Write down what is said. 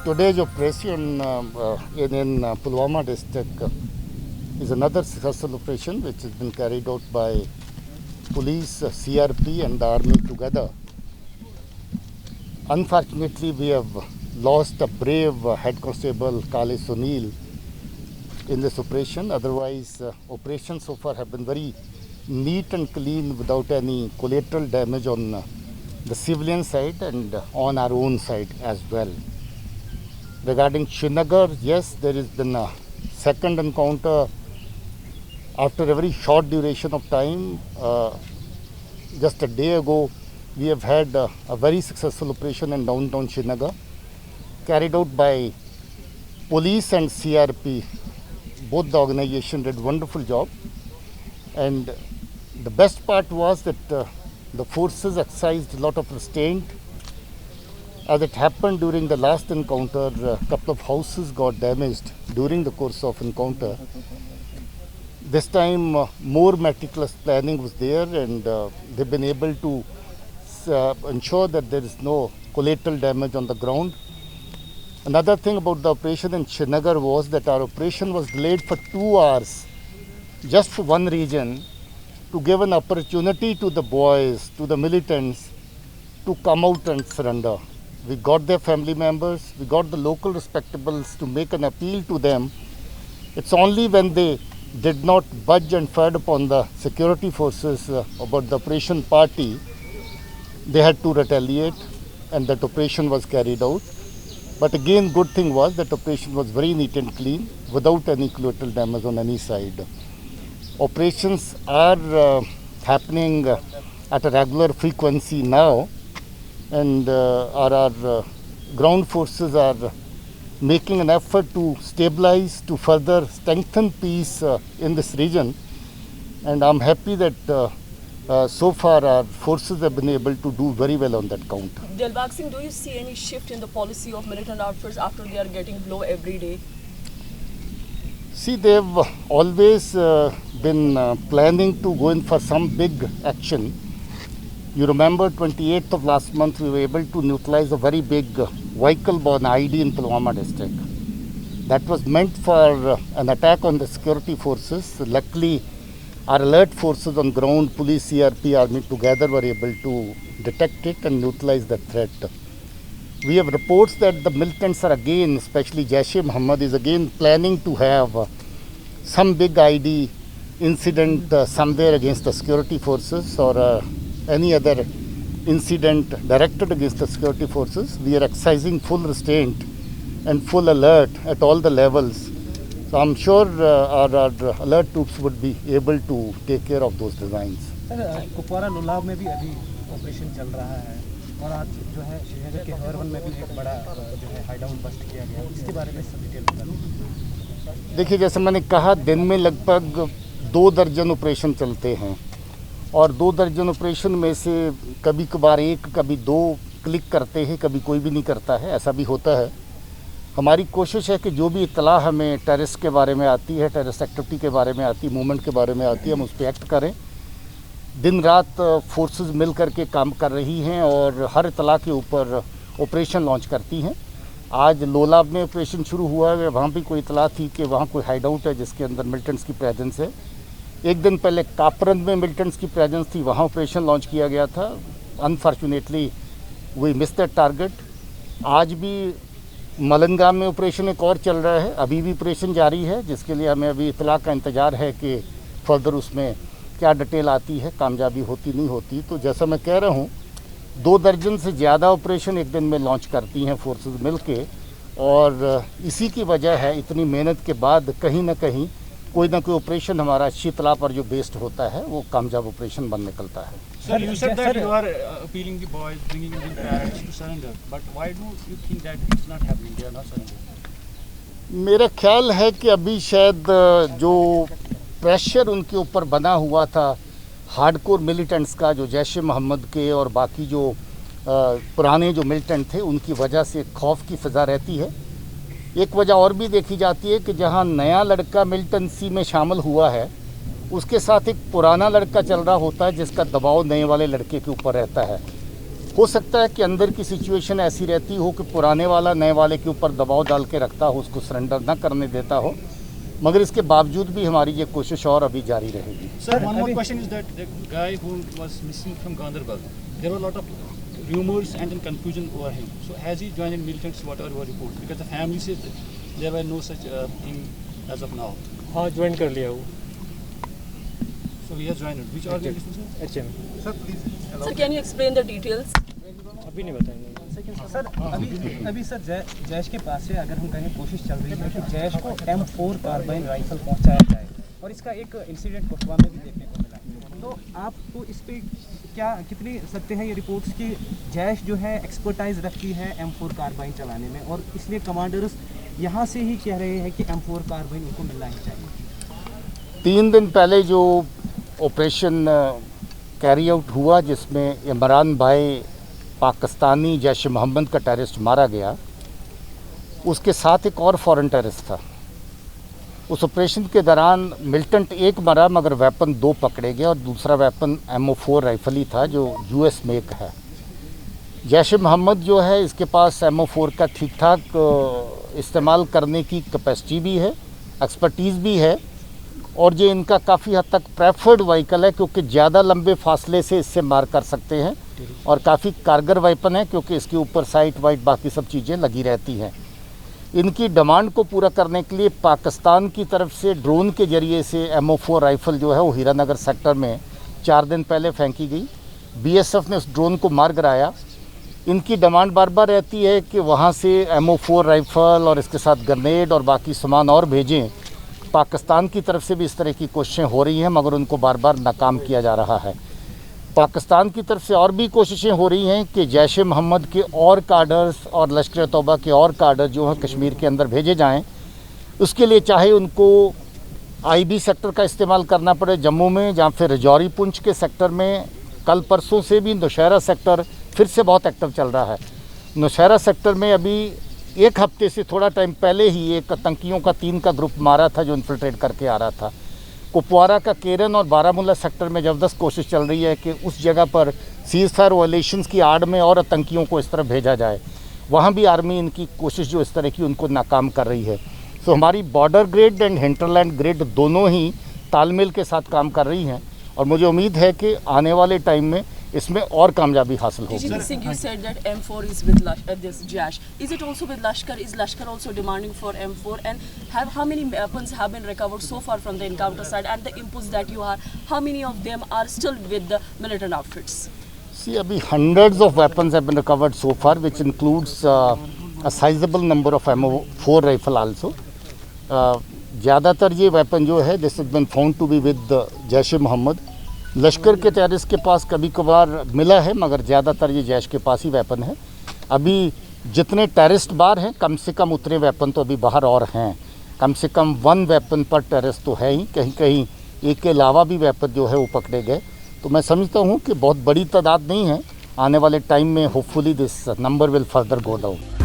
Today's operation in Pulwama district is another successful operation which has been carried out by police, CRP and the army together. Unfortunately, we have lost a brave head constable Kale Sunil in this operation. Otherwise, operations so far have been very neat and clean without any collateral damage on the civilian side and on our own side as well. Regarding Srinagar, yes, there has been a second encounter after a very short duration of time. Just a day ago, we have had a very successful operation in downtown Srinagar, carried out by police and CRP. Both the organization did a wonderful job, and the best part was that the forces exercised a lot of restraint. As it happened during the last encounter, a couple of houses got damaged during the course of encounter. This time, more meticulous planning was there, and they've been able to ensure that there is no collateral damage on the ground. Another thing about the operation in Srinagar was that our operation was delayed for 2 hours, just for one reason, to give an opportunity to the boys, to the militants, to come out and surrender. We got their family members, we got the local respectables to make an appeal to them. It's only when they did not budge and fired upon the security forces about the operation party, they had to retaliate, and that operation was carried out. But again, good thing was that operation was very neat and clean without any collateral damage on any side. Operations are happening at a regular frequency now, and our ground forces are making an effort to stabilize, to further strengthen peace in this region. And I'm happy that so far our forces have been able to do very well on that count. Dilbag Singh, do you see any shift in the policy of militant outfits after they are getting blow every day? See, they've always been planning to go in for some big action. You remember 28th of last month, we were able to neutralize a very big vehicle-borne IED in Pulwama district. That was meant for an attack on the security forces. Luckily, our alert forces on ground, police, CRP, army together were able to detect it and neutralize the threat. We have reports that the militants are again, especially Jaish-e-Mohammed, is again planning to have some big IED incident somewhere against the security forces or any other incident directed against the security forces. We are exercising full restraint and full alert at all the levels. So I'm sure our alert troops would be able to take care of those designs. Sir, Kupwara Lolab में भी अभी operation चल रहा है और आज जो है श्रीनगर के हरवन में भी एक बड़ा जो है हाइडाउन बस्ट किया गया, इसके बारे में सब डिटेल बताइए। देखिए, जैसे मैंने कहा, दिन में लगभग 2 दर्जन ऑपरेशन चलते हैं और 2 दर्जन ऑपरेशन में से कभी कभार 1, कभी 2 क्लिक करते हैं, कभी कोई भी नहीं करता है, ऐसा भी होता है। हमारी कोशिश है कि जो भी इत्तला हमें टेररिस्ट के बारे में आती है, टेररिस्ट एक्टिविटी के बारे में आती है, मूवमेंट के बारे में आती है, हम उस पर एक्ट करें। दिन रात फोर्सेस मिल करके काम कर रही हैं और हर इत्तला के ऊपर ऑपरेशन लॉन्च करती हैं। आज लोलाब में ऑपरेशन शुरू हुआ है, वहाँ भी कोई इत्तला थी कि वहाँ कोई हाइड आउट है जिसके अंदर मिलिटेंट्स की प्रेजेंस है। एक दिन पहले कापरंद में मिलिटेंट्स की प्रेजेंस थी, वहाँ ऑपरेशन लॉन्च किया गया था। Unfortunately we miss that target. आज भी मलनगाम में ऑपरेशन एक और चल रहा है, अभी भी ऑपरेशन जारी है, जिसके लिए हमें अभी इत्तला का इंतज़ार है कि फर्दर उसमें क्या डिटेल आती है, कामयाबी होती नहीं होती। तो जैसा मैं कह रहा हूँ, 2 दर्जन से ज़्यादा ऑपरेशन एक दिन में लॉन्च करती हैं फोर्सेस मिल के, और इसी की वजह है इतनी मेहनत के बाद कहीं ना कहीं कोई ना कोई ऑपरेशन हमारा अच्छी इत्तला पर जो बेस्ड होता है वो कामयाब ऑपरेशन बन निकलता है। Sir, you said that you are appealing the boys, bringing the parents to surrender, but why do you think that it's not happening? They are not surrendering. मेरा ख्याल है कि अभी शायद जो प्रेशर उनके ऊपर बना हुआ था हार्डकोर मिलिटेंट्स का, जो जैश-ए-मोहम्मद के और बाकी जो पुराने जो मिलिटेंट थे, उनकी वजह से खौफ की फ़िज़ा रहती है। एक वजह और भी देखी जाती है कि जहां नया लड़का मिलिटेंसी में शामिल हुआ है, उसके साथ एक पुराना लड़का चल रहा होता है जिसका दबाव नए वाले लड़के के ऊपर रहता है। हो सकता है कि अंदर की सिचुएशन ऐसी रहती हो कि पुराने वाला नए वाले के ऊपर दबाव डाल के रखता हो, उसको सरेंडर ना करने देता हो, मगर इसके बावजूद भी हमारी ये कोशिश और अभी जारी रहेगी। Sir, one more question is that the guy who was missing from Ganderbal, there were a lot of rumors and then confusion over him. So has he joined in militants, whatever were reports? Because the family says that there were no such thing as of now. हाँ, join कर लिया वो So he has joined. Which organization, sir? HM। Sir, can you explain the details? अभी नहीं बताएंगे sir. अभी sir Jaish के पास से अगर हम कहें कोशिश चल रही है कि जैश को M4 कार्बाइन राइफल पहुंचाया जाए, और इसका एक इंसिडेंट कोटवा में भी देखने को मिला। तो आप तो इस पे क्या कितनी सत्य है ये रिपोर्ट्स कि जैश जो है एक्सपर्टाइज रखती है M4 कार्बाइन चलाने में, और इसलिए कमांडर्स यहाँ से ही कह रहे हैं कि M4 कार्बाइन उनको मिलना ही चाहिए। 3 दिन पहले जो ऑपरेशन कैरी आउट हुआ जिसमें इमरान भाई पाकिस्तानी जैश मोहम्मद का टेररिस्ट मारा गया, उसके साथ एक और फॉरेन टेररिस्ट था। उस ऑपरेशन के दौरान मिलिटेंट 1 मरा मगर वेपन 2 पकड़े गए, और दूसरा वेपन MO4 राइफल ही था जो US मेक है। जैश मोहम्मद जो है इसके पास MO4 का ठीक ठाक इस्तेमाल करने की कैपेसिटी भी है, एक्सपर्टीज़ भी है, और ये इनका काफ़ी हद तक प्रेफर्ड व्हीकल है क्योंकि ज़्यादा लंबे फासले से इससे मार कर सकते हैं, और काफ़ी कारगर वेपन है क्योंकि इसके ऊपर साइट वाइट बाकी सब चीज़ें लगी रहती हैं। इनकी डिमांड को पूरा करने के लिए पाकिस्तान की तरफ से ड्रोन के ज़रिए से MO4 राइफ़ल जो है वो हीरानगर सेक्टर में 4 दिन पहले फेंकी गई। BSF ने उस ड्रोन को मार गिराया। इनकी डिमांड बार बार रहती है कि वहाँ से MO4 राइफ़ल और इसके साथ ग्रेनेड और बाकी सामान और भेजें। पाकिस्तान की तरफ से भी इस तरह की कोशिशें हो रही हैं मगर उनको बार बार नाकाम किया जा रहा है। पाकिस्तान की तरफ से और भी कोशिशें हो रही हैं कि जैश मोहम्मद के और कार्डर्स और लश्कर तौबा के और कार्डर जो हैं कश्मीर के अंदर भेजे जाएं। उसके लिए चाहे उनको IB सेक्टर का इस्तेमाल करना पड़े जम्मू में, जहाँ फिर रजौरी पुंछ के सेक्टर में कल परसों से भी नौशहरा सेक्टर फिर से बहुत एक्टिव चल रहा है। नौशहरा सेक्टर में अभी 1 हफ्ते से थोड़ा टाइम पहले ही एक आतंकियों का 3 का ग्रुप मारा था जो इन्फिल्ट्रेट करके आ रहा था। कुपवारा का केरन और बारामूला सेक्टर में ज़बरदस्त कोशिश चल रही है कि उस जगह पर सीज़ फायर वायलेशंस की आड़ में और आतंकियों को इस तरफ भेजा जाए। वहाँ भी आर्मी इनकी कोशिश जो इस तरह की उनको नाकाम कर रही है। सो हमारी border grid and hinterland grid दोनों ही तालमेल के साथ काम कर रही हैं, और मुझे उम्मीद है कि आने वाले टाइम में इसमें और कामयाबी हासिल होगी। Singh, you said that M4 is with this Jaish. Is it also with Lashkar? Is Lashkar also demanding for M4? And how many weapons have been recovered so far from the encounter side? And the inputs that you are, how many of them are still with the militant outfits? See, abhi hundreds of weapons have been recovered so far, which includes a sizable number of MO4 rifle also. ज़्यादातर ये weapon जो है this has been found to be with Jaish Mohammed. Lashkar के terrorist के पास कभी कभार मिला है मगर ज़्यादातर ये जैश के पास ही वेपन है। अभी जितने टेररिस्ट बाहर हैं कम से कम उतने वेपन तो अभी बाहर और हैं। कम से कम 1 वेपन पर टेररिस्ट तो है ही, कहीं कहीं एक के अलावा भी वेपन जो है वो पकड़े गए। तो मैं समझता हूँ कि बहुत बड़ी तादाद नहीं है। आने वाले टाइम में hopefully this number will further go down.